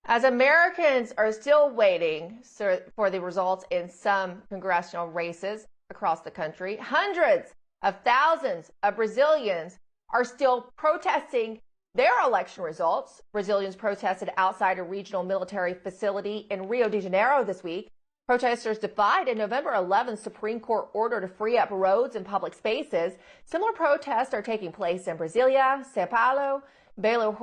As Americans are still waiting for the results in some congressional races across the country, hundreds of thousands of Brazilians are still protesting their election results. Brazilians protested outside a regional military facility in Rio de Janeiro this week. Protesters defied a November 11th Supreme Court order to free up roads and public spaces. Similar protests are taking place in Brasilia, São Paulo, Belo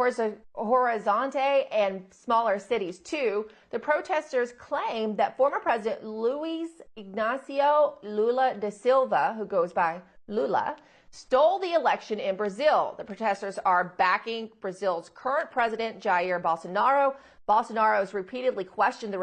Horizonte, and smaller cities too. The protesters claim that former President Luiz Inácio Lula da Silva, who goes by Lula, stole the election in Brazil. The protesters are backing Brazil's current president, Jair Bolsonaro. Bolsonaro has repeatedly questioned the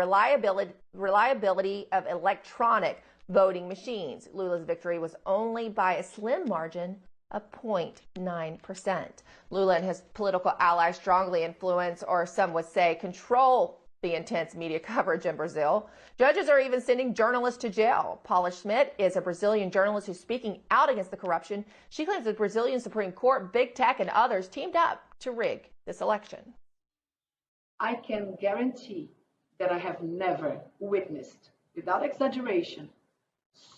reliability of electronic voting machines. Lula's victory was only by a slim margin of 0.9%. Lula and his political allies strongly influence, or some would say control, the intense media coverage in Brazil. Judges are even sending journalists to jail. Paula Schmidt is a Brazilian journalist who's speaking out against the corruption. She claims the Brazilian Supreme Court, big tech, and others teamed up to rig this election. I can guarantee that I have never witnessed, without exaggeration,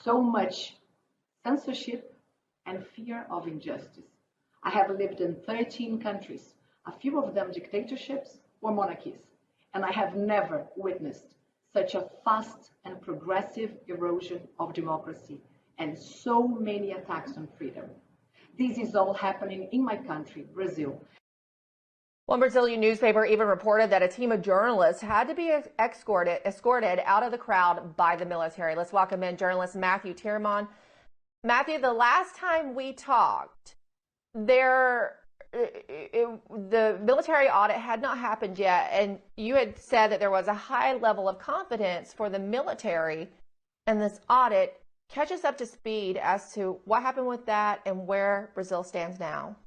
so much censorship and fear of injustice. I have lived in 13 countries, a few of them dictatorships or monarchies, and I have never witnessed such a fast and progressive erosion of democracy and so many attacks on freedom. This is all happening in my country, Brazil. One Brazilian newspaper even reported that a team of journalists had to be escorted out of the crowd by the military. Let's welcome in journalist Matthew Tierman. Matthew, the last time we talked, the military audit had not happened yet, and you had said that there was a high level of confidence for the military in this audit. Catch us up to speed as to what happened with that and where Brazil stands now.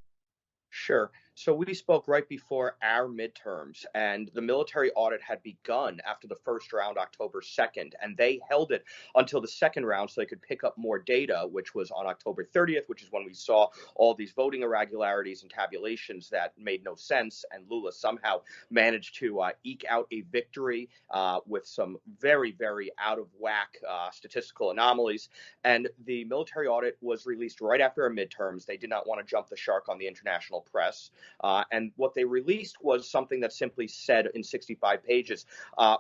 Sure. So we spoke right before our midterms, and the military audit had begun after the first round, October 2nd, and they held it until the second round so they could pick up more data, which was on October 30th, which is when we saw all these voting irregularities and tabulations that made no sense, and Lula somehow managed to eke out a victory with some very, very out-of-whack statistical anomalies, and the military audit was released right after our midterms. They did not want to jump the shark on the international press. And what they released was something that simply said in 65 pages,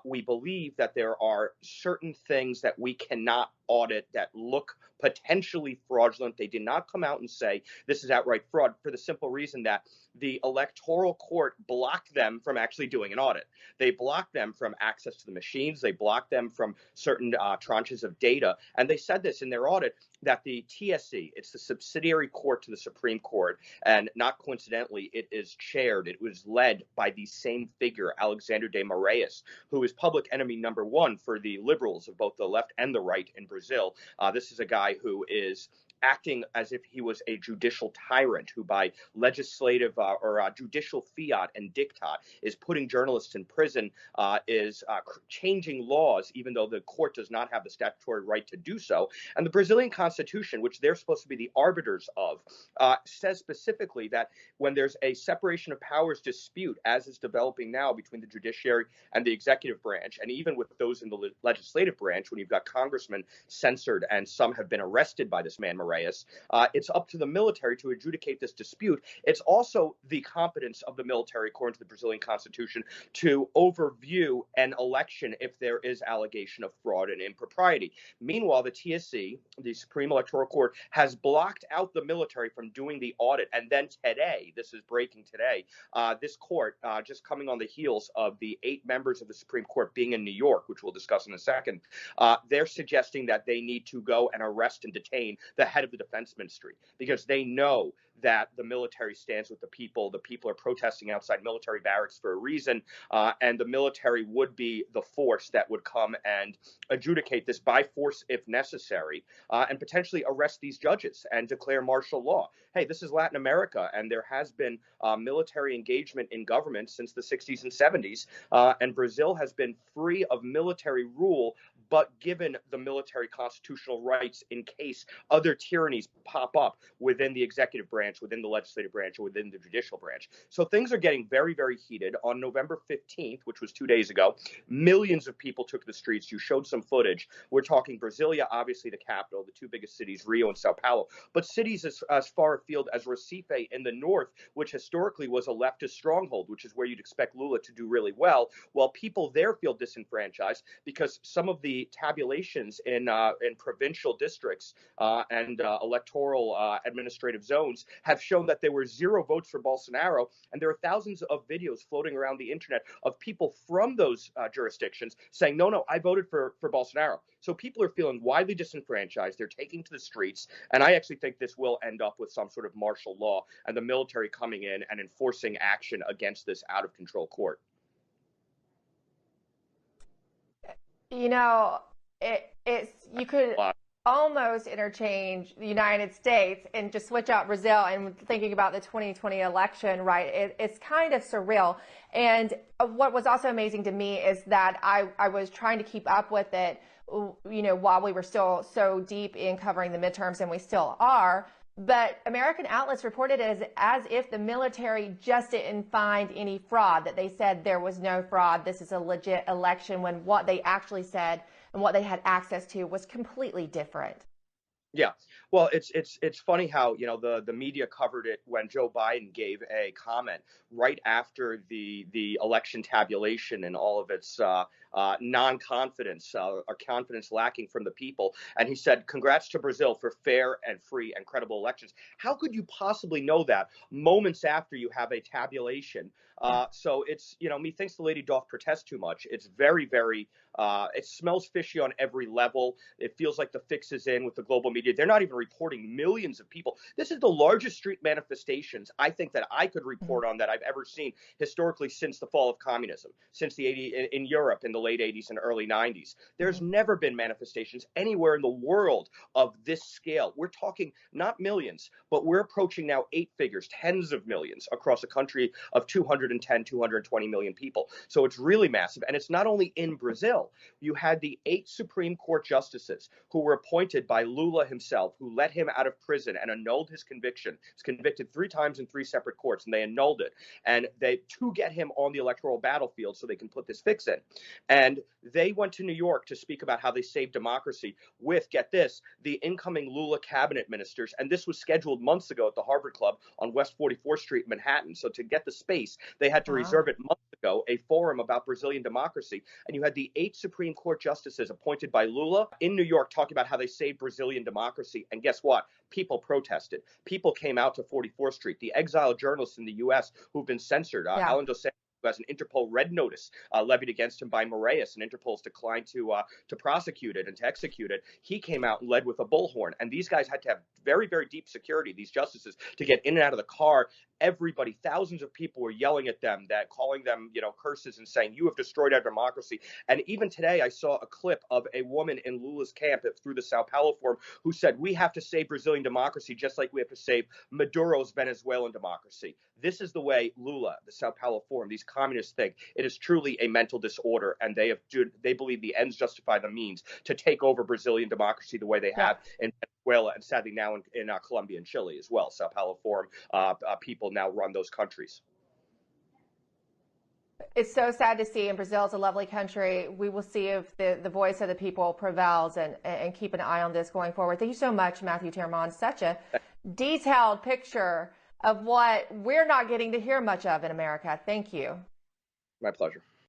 we believe that there are certain things that we cannot audit that look potentially fraudulent. They did not come out and say this is outright fraud, for the simple reason that the electoral court blocked them from actually doing an audit. They blocked them from access to the machines. They blocked them from certain tranches of data. And they said this in their audit, that the TSE, it's the subsidiary court to the Supreme Court, and not coincidentally, it is chaired, it was led by the same figure, Alexandre de Moraes, who is public enemy number one for the liberals of both the left and the right in Brazil. This is a guy who is acting as if he was a judicial tyrant who, by legislative or judicial fiat and diktat, is putting journalists in prison, is changing laws, even though the court does not have the statutory right to do so. And the Brazilian Constitution, which they're supposed to be the arbiters of, says specifically that when there's a separation of powers dispute, as is developing now between the judiciary and the executive branch, and even with those in the legislative branch, when you've got congressmen censored and some have been arrested by this man Moraes, it's up to the military to adjudicate this dispute. It's also the competence of the military, according to the Brazilian Constitution, to overview an election if there is allegation of fraud and impropriety. Meanwhile, the TSE, the Supreme Electoral Court, has blocked out the military from doing the audit. And then today, this is breaking today, this court, just coming on the heels of the 8 members of the Supreme Court being in New York, which we'll discuss in a second, they're suggesting that they need to go and arrest and detain the head of the defense ministry, because they know that the military stands with the people. The people are protesting outside military barracks for a reason, and the military would be the force that would come and adjudicate this by force if necessary, and potentially arrest these judges and declare martial law. Hey, this is Latin America, and there has been military engagement in government since the 60s and 70s, and Brazil has been free of military rule but given the military constitutional rights in case other tyrannies pop up within the executive branch, within the legislative branch, or within the judicial branch. So things are getting very, very heated. On November 15th, which was 2 days ago, millions of people took the streets. You showed some footage. We're talking Brasilia, obviously the capital, the two biggest cities, Rio and Sao Paulo, but cities as far afield as Recife in the north, which historically was a leftist stronghold, which is where you'd expect Lula to do really well. Well, people there feel disenfranchised because some of the tabulations in provincial districts and electoral administrative zones have shown that there were 0 votes for Bolsonaro, and there are thousands of videos floating around the internet of people from those jurisdictions saying, no, I voted for Bolsonaro. So people are feeling widely disenfranchised. They're taking to the streets, and I actually think this will end up with some sort of martial law and the military coming in and enforcing action against this out-of-control court. You know, you could almost interchange the United States and just switch out Brazil and thinking about the 2020 election, right? It's kind of surreal. And what was also amazing to me is that I was trying to keep up with it, you know, while we were still so deep in covering the midterms, and we still are. But American outlets reported it as if the military just didn't find any fraud, that they said there was no fraud, this is a legit election, when what they actually said and what they had access to was completely different. Yeah. Well, it's funny how, you know, the media covered it when Joe Biden gave a comment right after the election tabulation and all of its non-confidence or confidence lacking from the people. And he said, congrats to Brazil for fair and free and credible elections. How could you possibly know that moments after you have a tabulation? So it's, you know, methinks the lady doth protest too much. It's very, very, it smells fishy on every level. It feels like the fix is in with the global media. They're not even reporting millions of people. This is the largest street manifestations I think that I could report on that I've ever seen historically since the fall of communism, since the 80s in Europe in the late 80s and early 90s. There's never been manifestations anywhere in the world of this scale. We're talking not millions, but we're approaching now 8 figures, tens of millions across a country of 210, 220 million people. So it's really massive. And it's not only in Brazil. You had the 8 Supreme Court justices who were appointed by Lula himself, who let him out of prison and annulled his conviction. He's convicted 3 times in 3 separate courts, and they annulled it. And they to get him on the electoral battlefield so they can put this fix in. And they went to New York to speak about how they saved democracy with, get this, the incoming Lula cabinet ministers. And this was scheduled months ago at the Harvard Club on West 44th Street in Manhattan. So to get the space, they had to reserve it months ago, a forum about Brazilian democracy. And you had the 8 Supreme Court justices appointed by Lula in New York talking about how they saved Brazilian democracy. And guess what? People protested. People came out to 44th Street. The exiled journalists in the U.S. who've been censored, Alan Dos Santos, who has an Interpol red notice levied against him by Moraes, and Interpol's declined to prosecute it and to execute it. He came out and led with a bullhorn. And these guys had to have very, very deep security, these justices, to get in and out of the car. Everybody, thousands of people were yelling at them, that calling them, you know, curses and saying, you have destroyed our democracy. And even today, I saw a clip of a woman in Lula's camp through the Sao Paulo Forum who said, we have to save Brazilian democracy just like we have to save Maduro's Venezuelan democracy. This is the way Lula, the Sao Paulo Forum, these communists think. It is truly a mental disorder, and they believe the ends justify the means to take over Brazilian democracy the way they have in Venezuela, and sadly now in Colombia and Chile as well. Sao Paulo Forum people now run those countries. It's so sad to see, and Brazil is a lovely country. We will see if the voice of the people prevails, and keep an eye on this going forward. Thank you so much, Matthew Tiermont. Such a detailed picture of what we're not getting to hear much of in America. Thank you. My pleasure.